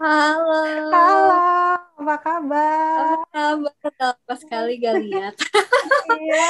Halo, Halo, apa apa kabar? kabar? Lama sekali gak lihat. Iya.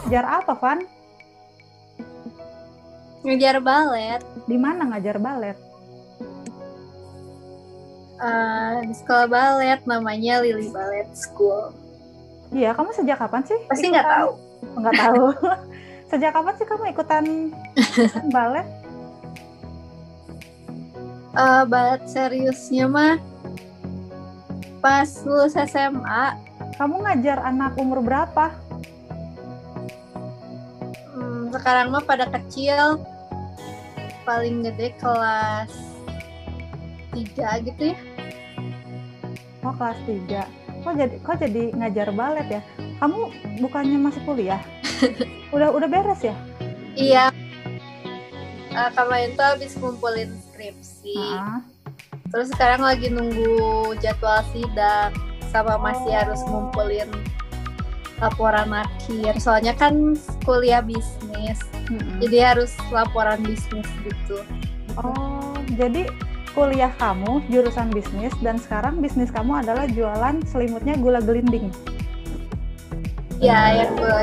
Ngajar apa, Van? Ngejar balet Di mana ngajar balet? di sekolah balet namanya Lily Ballet School. Iya, kamu sejak kapan sih Pasti nggak ikutan? tahu. Nggak tahu. Sejak kapan sih kamu ikutan balet? Balet seriusnya mah pas lulus SMA. Kamu ngajar anak umur berapa? Sekarang mah pada kecil, paling gede kelas 3 gitu ya. Oh, kelas 3. Kok jadi ngajar balet ya? Kamu bukannya masih kuliah? Udah beres ya? Iya, kemarin tuh habis ngumpulin skripsi. Terus sekarang lagi nunggu jadwal sidang, sama masih harus ngumpulin laporan akhir. Soalnya kan kuliah bisnis, jadi harus laporan bisnis gitu. Oh, jadi kuliah kamu jurusan bisnis dan sekarang bisnis kamu adalah jualan selimutnya gula gelinding. Ya, yang gue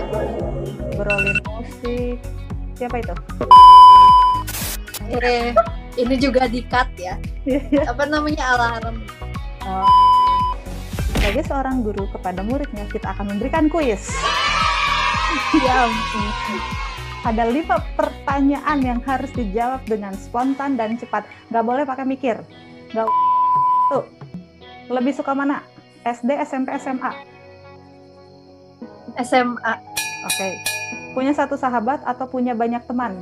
Berolin musik. Siapa itu? ini juga di-cut ya. Apa namanya, alarm. Oh. Sebagai seorang guru kepada muridnya, kita akan memberikan kuis. Ya ampun. Ada 5 pertanyaan yang harus dijawab dengan spontan dan cepat. Nggak boleh pakai mikir. Nggak. Tuh. Lebih suka mana? SD, SMP, SMA? SMA. Oke. Punya satu sahabat atau punya banyak teman?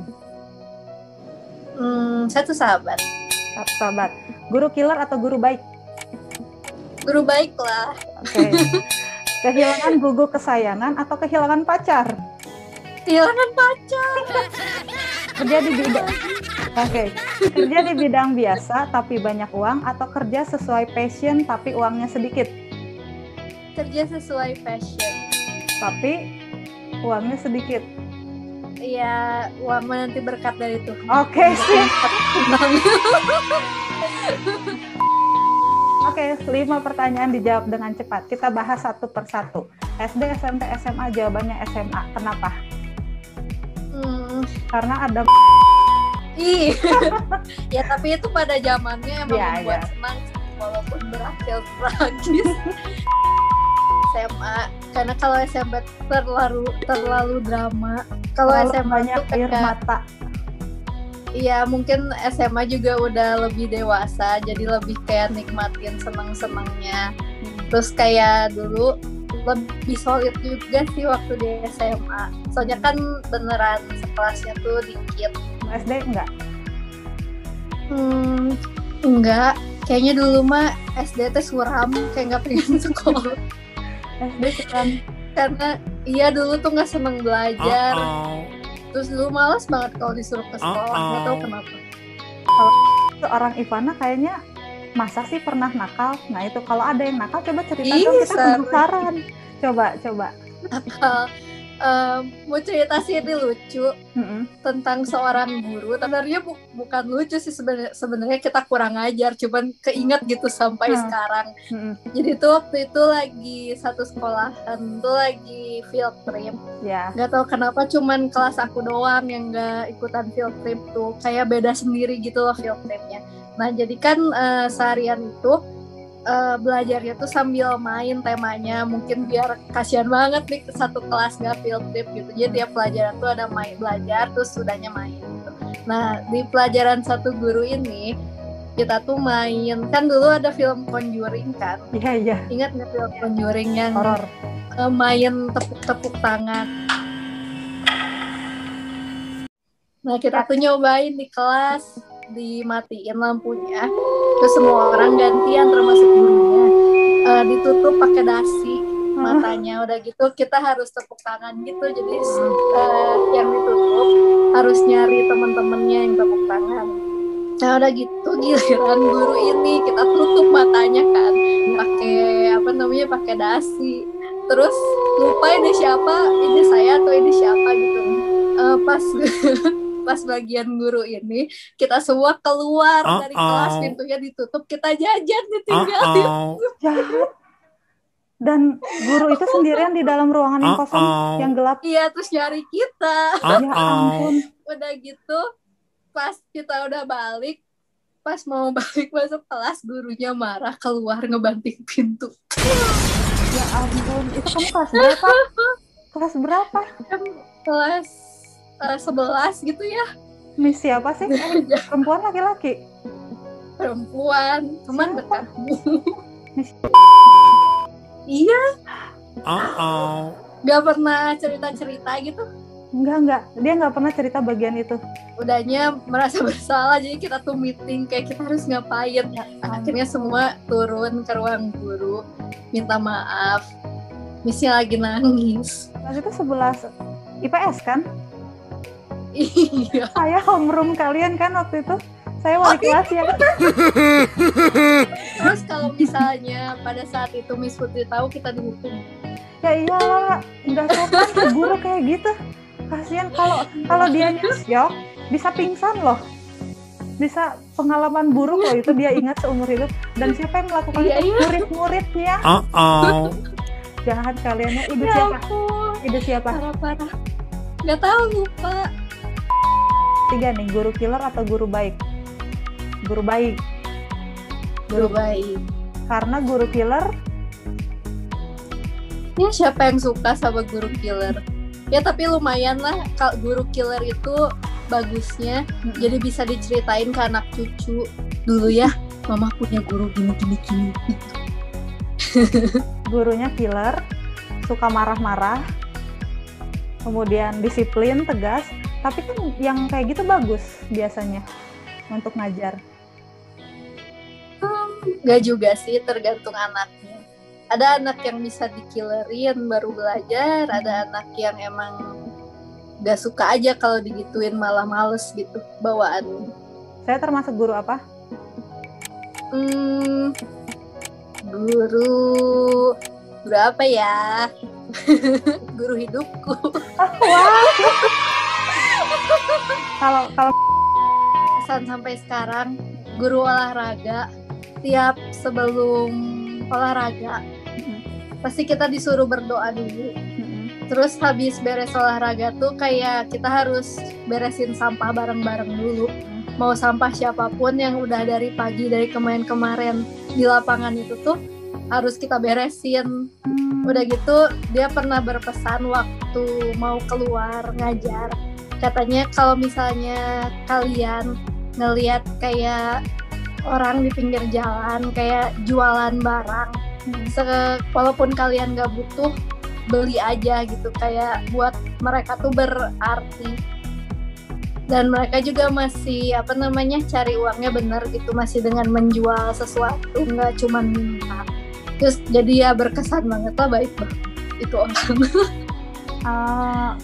Satu sahabat. Satu sahabat. Guru killer atau guru baik? Guru baik lah. Oke. Kehilangan guru kesayangan atau kehilangan pacar? Kehilangan pacar. Kerja di bidang Kerja di bidang biasa tapi banyak uang atau kerja sesuai passion tapi uangnya sedikit? Kerja sesuai passion. Tapi uangnya sedikit. Iya, uang nanti berkat dari Tuhan. Oke, sih. Oke, 5 pertanyaan dijawab dengan cepat. Kita bahas satu persatu. SD, SMP, SMA, jawabannya SMA. Kenapa? Karena ada Ya, tapi itu pada zamannya emang membuat senang walaupun berakhir tragis. SMA, karena kalau SMP terlalu drama. Kalau SMA banyak air mata. Iya, mungkin SMA juga udah lebih dewasa, jadi lebih kayak nikmatin seneng-senengnya. Terus kayak dulu lebih solid juga sih waktu di SMA. Soalnya kan beneran sekelasnya tuh dikit. SD enggak? Enggak. Kayaknya dulu mah SD teh suram, kayak nggak pengen sekolah. SD suram. Karena iya dulu tuh nggak seneng belajar. Terus dulu malas banget kalau disuruh ke sekolah, nggak tahu kenapa. Kalau seorang Ivana kayaknya masa sih pernah nakal? Nah itu kalau ada yang nakal coba cerita dong, kita tunggu saran. Coba. Nakal. Mau cerita sih ini lucu tentang seorang guru. Sebenarnya bukan lucu sih, sebenarnya kita kurang ajar, cuman keinget gitu sampai sekarang. Jadi tuh waktu itu lagi satu sekolahan tuh lagi field trip. Gak tahu kenapa cuman kelas aku doang yang gak ikutan field trip tuh, kayak beda sendiri gitu loh field tripnya. Nah jadi kan seharian itu belajarnya tuh sambil main temanya, mungkin biar kasihan banget nih satu kelas nggak field trip gitu. Jadi tiap pelajaran tuh ada main belajar, terus sudahnya main gitu. Nah di pelajaran satu guru ini kita tuh main, kan dulu ada film Conjuring kan? Iya. Ingat nggak film Conjuring yang horor? Main tepuk-tepuk tangan. Nah kita tuh nyobain di kelas, dimatiin lampunya, terus semua orang gantian termasuk gurunya, ditutup pakai dasi matanya. Udah gitu kita harus tepuk tangan gitu, jadi yang ditutup harus nyari teman-temannya yang tepuk tangan. Nah udah gitu giliran guru ini kita tutup matanya kan pakai dasi. Terus lupa ini siapa, ini saya atau ini siapa gitu. Pas bagian guru ini kita semua keluar dari kelas, pintunya ditutup, kita jajan ditinggalin. Jahat. Dan guru itu sendirian di dalam ruangan yang kosong, yang gelap. Iya, terus nyari kita. Ya ampun. Udah gitu, pas kita udah balik, pas mau balik masuk kelas, gurunya marah, keluar ngebanting pintu. Ya ampun, itu kamu kelas berapa? Kelas berapa? Kelas 11 gitu ya. Miss siapa sih? Perempuan laki-laki? Perempuan, teman dekatmu. Iya. Gak pernah cerita-cerita gitu? Enggak. Dia gak pernah cerita bagian itu. Udahnya merasa bersalah, jadi kita tuh meeting kayak kita harus ngapain. Akhirnya semua turun ke ruang guru, minta maaf. Missnya lagi nangis. Kelas itu 11 IPS kan? Iya. Saya homeroom kalian kan waktu itu? Saya wali kelas ya. Terus kalau misalnya pada saat itu Miss Putri tahu, kita dihukum. Ya iyalah, nggak sopan guru kayak gitu. Kasian kalau dia nyesok bisa pingsan loh. Bisa pengalaman buruk loh itu dia ingat seumur hidup. Dan siapa yang melakukan itu? Murid-muridnya. Jahat kalian ya. Ide siapa? Parah. Nggak tahu, lupa. 3 nih, guru killer atau guru baik? Guru baik. Karena guru killer, ya siapa yang suka sama guru killer? Ya tapi lumayan lah, kalau guru killer itu bagusnya jadi bisa diceritain ke anak cucu. Dulu ya mama punya guru gini. Gurunya killer, suka marah-marah, kemudian disiplin, tegas. Tapi kan yang kayak gitu bagus biasanya untuk ngajar. Gak juga sih, tergantung anaknya. Ada anak yang bisa dikillerin baru belajar, ada anak yang emang gak suka aja kalau digituin, malah males gitu bawaan. Saya termasuk guru apa? Guru apa ya? Guru hidupku. Kalau pesan sampai sekarang, guru olahraga, tiap sebelum olahraga pasti kita disuruh berdoa dulu. Terus habis beres olahraga tuh kayak kita harus beresin sampah bareng-bareng dulu. Mau sampah siapapun yang udah dari pagi, dari kemarin di lapangan itu tuh harus kita beresin. Udah gitu dia pernah berpesan waktu mau keluar ngajar, katanya kalau misalnya kalian ngelihat kayak orang di pinggir jalan kayak jualan barang, walaupun kalian gak butuh, beli aja gitu, kayak buat mereka tuh berarti. Dan mereka juga masih cari uangnya bener gitu, masih dengan menjual sesuatu, nggak cuma minta. Terus jadi ya berkesan banget lah, baik banget itu orang.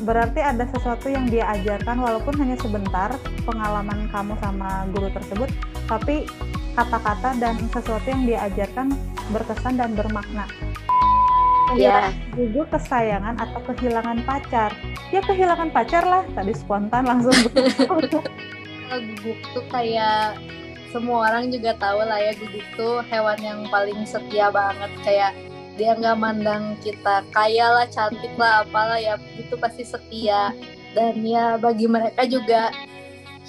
Berarti ada sesuatu yang dia ajarkan walaupun hanya sebentar pengalaman kamu sama guru tersebut, tapi kata-kata dan sesuatu yang dia ajarkan berkesan dan bermakna. Iya. Gugur kesayangan atau kehilangan pacar? Ya kehilangan pacar lah, tadi spontan langsung. Guguk tuh kayak semua orang juga tahu lah ya, guguk tuh hewan yang paling setia banget, kayak dia nggak mandang kita kaya lah, cantik lah, apalah ya, itu pasti setia. Dan ya bagi mereka juga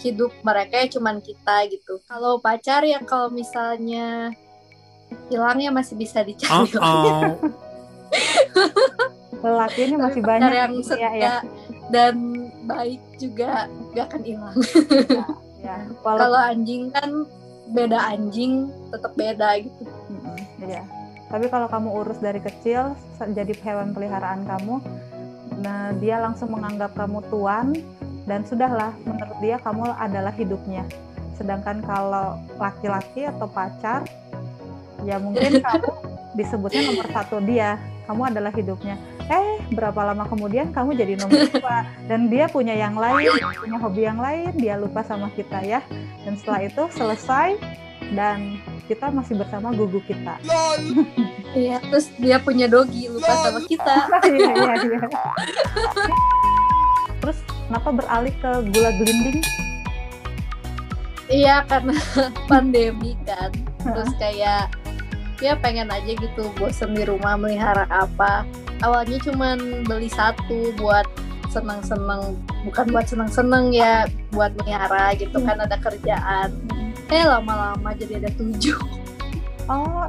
hidup mereka ya cuman kita gitu. Kalau pacar ya kalau misalnya hilangnya masih bisa dicari lagi. Lelakinya masih banyak yang setia ya. Dan baik juga gak akan hilang. Ya. Kalau anjing kan beda anjing, tetap beda gitu. Iya. Tapi kalau kamu urus dari kecil jadi hewan peliharaan kamu, nah dia langsung menganggap kamu tuan dan sudahlah, menurut dia kamu adalah hidupnya. Sedangkan kalau laki-laki atau pacar, ya mungkin kamu disebutnya nomor 1 dia, kamu adalah hidupnya. berapa lama kemudian kamu jadi nomor 2 dan dia punya yang lain, punya hobi yang lain, dia lupa sama kita ya. Dan setelah itu selesai dan kita masih bersama gugu kita. Iya, terus dia punya dogi, lupa sama kita. Iya. Terus kenapa beralih ke gula gelinding? Iya, karena pandemi kan. Terus kayak ya pengen aja gitu, bosen di rumah melihara apa. Awalnya cuman beli 1 buat seneng-seneng, bukan buat seneng-seneng ya, buat melihara gitu kan, ada kerjaan. Lama-lama jadi ada 7. Oh,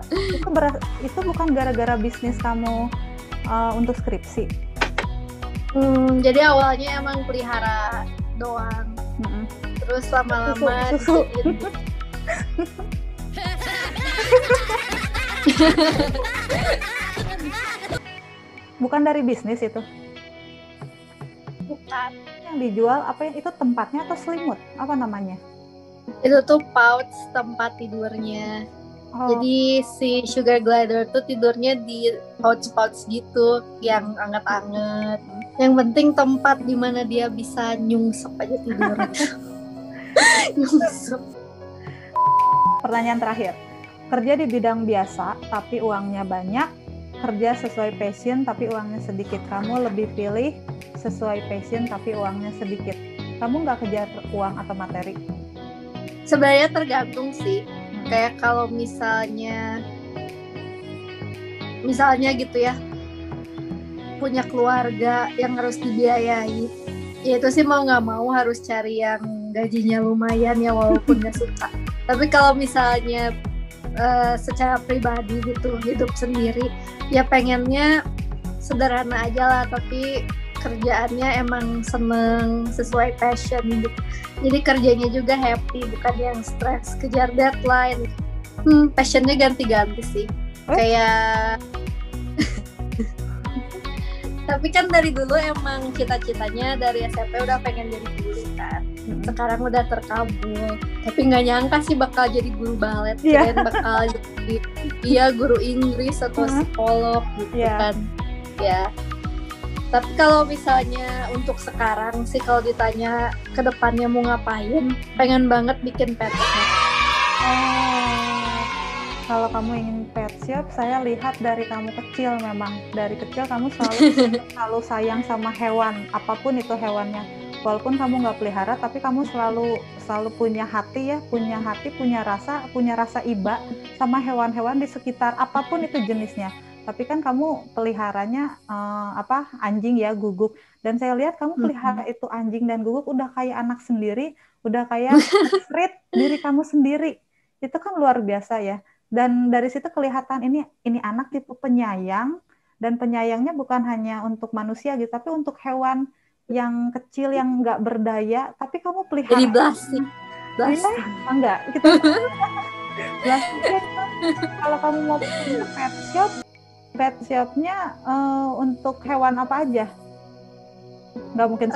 itu bukan gara-gara bisnis kamu untuk skripsi? Jadi awalnya emang pelihara doang. Terus lama-lama dijadiin. Bukan dari bisnis itu? Bukan. Yang dijual apa itu tempatnya atau selimut? Apa namanya? Itu tuh pouch tempat tidurnya. Jadi si sugar glider tuh tidurnya di pouch-pouch gitu yang anget-anget. Yang penting tempat di mana dia bisa nyungsep aja tidur. Nyungsep. Pertanyaan terakhir. Kerja di bidang biasa tapi uangnya banyak, kerja sesuai passion tapi uangnya sedikit. Kamu lebih pilih sesuai passion tapi uangnya sedikit. Kamu nggak kejar uang atau materi? Sebenarnya tergantung sih. Kayak kalau misalnya gitu ya, punya keluarga yang harus dibiayai, ya itu sih mau nggak mau harus cari yang gajinya lumayan ya, walaupun nggak suka. Tapi kalau misalnya secara pribadi gitu, hidup sendiri, ya pengennya sederhana aja lah, tapi kerjaannya emang seneng, sesuai passion gitu. Jadi kerjanya juga happy, bukan yang stres, kejar deadline. Passionnya ganti-ganti sih. Kayak tapi kan dari dulu emang cita-citanya dari SMP udah pengen jadi guru kan. Sekarang udah terkabul. Tapi nggak nyangka sih bakal jadi guru balet, kirain bakal jadi guru Inggris atau psikolog gitu kan. Ya. Tapi kalau misalnya untuk sekarang sih, kalau ditanya ke depannya mau ngapain, pengen banget bikin pet shop. Kalau kamu ingin pet shop, saya lihat dari kamu kecil memang. Dari kecil kamu selalu sayang sama hewan, apapun itu hewannya. Walaupun kamu nggak pelihara, tapi kamu selalu punya hati ya, punya rasa iba sama hewan-hewan di sekitar, apapun itu jenisnya. Tapi kan kamu peliharanya anjing ya, Guguk. Dan saya lihat kamu pelihara itu anjing dan Guguk udah kayak anak sendiri, udah kayak treat diri kamu sendiri. Itu kan luar biasa ya. Dan dari situ kelihatan ini anak tipe penyayang, dan penyayangnya bukan hanya untuk manusia gitu, tapi untuk hewan yang kecil yang nggak berdaya. Tapi kamu pelihara. Jadi blasting. Enggak, kita blasting. Kalau kamu mau punya pet shop-nya untuk hewan apa aja? Nggak mungkin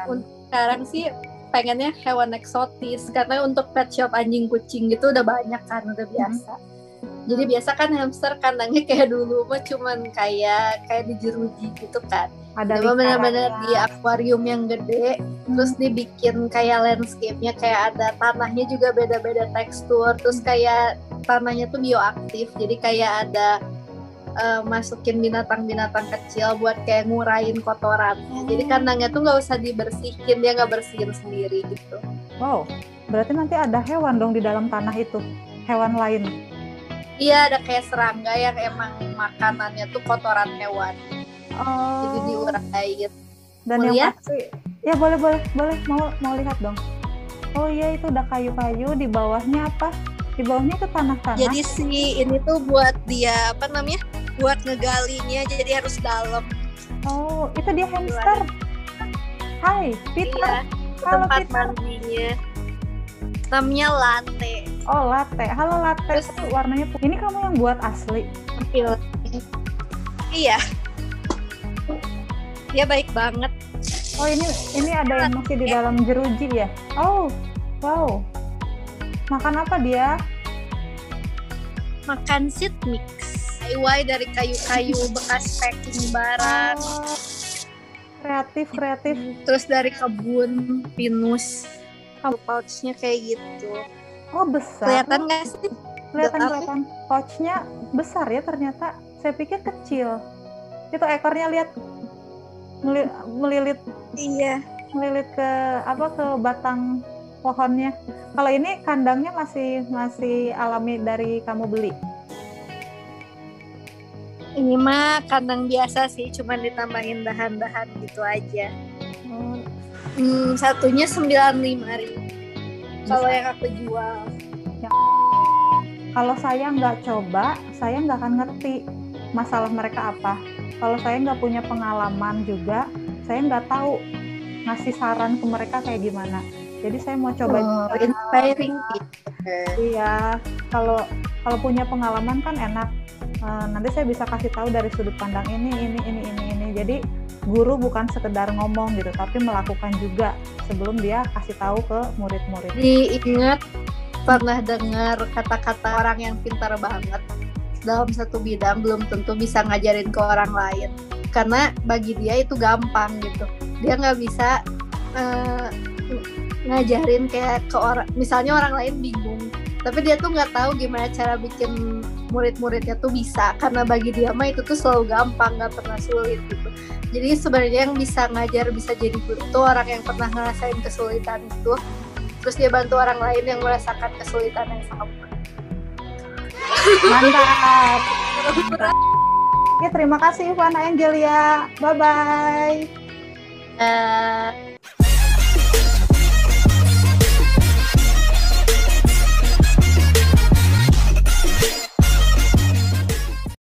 untuk sekarang sih pengennya hewan eksotis, karena untuk pet shop anjing kucing gitu udah banyak kan, udah biasa. Jadi biasa kan hamster kandangnya kayak dulu mah cuman kayak di jeruji gitu kan. Ada benar-benar di akuarium yang gede, terus dibikin kayak landscape-nya, kayak ada tanahnya juga beda-beda tekstur, terus kayak tanahnya tuh bioaktif, jadi kayak ada masukin binatang-binatang kecil buat kayak ngurain kotorannya. Jadi kandangnya tuh nggak usah dibersihin, dia nggak bersihin sendiri gitu. Wow, berarti nanti ada hewan dong di dalam tanah itu, hewan lain. Iya, ada kayak serangga yang emang makanannya tuh kotoran hewan. Jadi diurai gitu. Dan mau yang lihat? Pasti, ya boleh mau lihat dong. Oh iya, itu udah kayu-kayu, di bawahnya apa? Di bawahnya itu tanah-tanah. Jadi ini tuh buat dia buat ngegalinya, jadi harus dalam. Oh, itu dia hamster. Hai, Peter. Iya, tempat mandinya. Namanya Latte. Oh, Latte. Halo Latte. Terus warnanya putih. Ini kamu yang buat asli? Iya. Dia baik banget. Oh, ini ada yang masih di dalam jeruji ya? Oh, wow. Makan apa dia? Makan seed mix. DIY dari kayu-kayu bekas packing barang. Kreatif. Terus dari kebun pinus. Pouchnya kayak gitu. Oh, besar. Kelihatan nggak sih? Kelihatan. Pouchnya besar ya ternyata. Saya pikir kecil. Itu ekornya lihat melilit. Iya. Melilit ke batang pohonnya. Kalau ini kandangnya masih alami dari kamu beli? Ini mah kandang biasa sih, cuman ditambahin dahan-dahan gitu aja. Satunya 95.000 kalau yang aku jual. Ya. Kalau saya nggak coba, saya nggak akan ngerti masalah mereka apa. Kalau saya nggak punya pengalaman juga, saya nggak tahu ngasih saran ke mereka kayak gimana. Jadi saya mau coba. Inspiring. Iya, kalau punya pengalaman kan enak. Nanti saya bisa kasih tahu dari sudut pandang ini. Jadi guru bukan sekedar ngomong gitu, tapi melakukan juga sebelum dia kasih tahu ke murid-murid. Diingat pernah dengar kata-kata orang yang pintar banget dalam satu bidang belum tentu bisa ngajarin ke orang lain, karena bagi dia itu gampang gitu. Dia nggak bisa ngajarin kayak ke orang, misalnya orang lain bingung, tapi dia tuh nggak tahu gimana cara bikin murid-muridnya tuh bisa, karena bagi dia mah itu tuh selalu gampang, nggak pernah sulit gitu. Jadi sebenarnya yang bisa ngajar, bisa jadi guru tuh orang yang pernah ngerasain kesulitan itu, terus dia bantu orang lain yang merasakan kesulitan yang sama. Mantap. Ya, terima kasih Ivana Angelia. Bye-bye.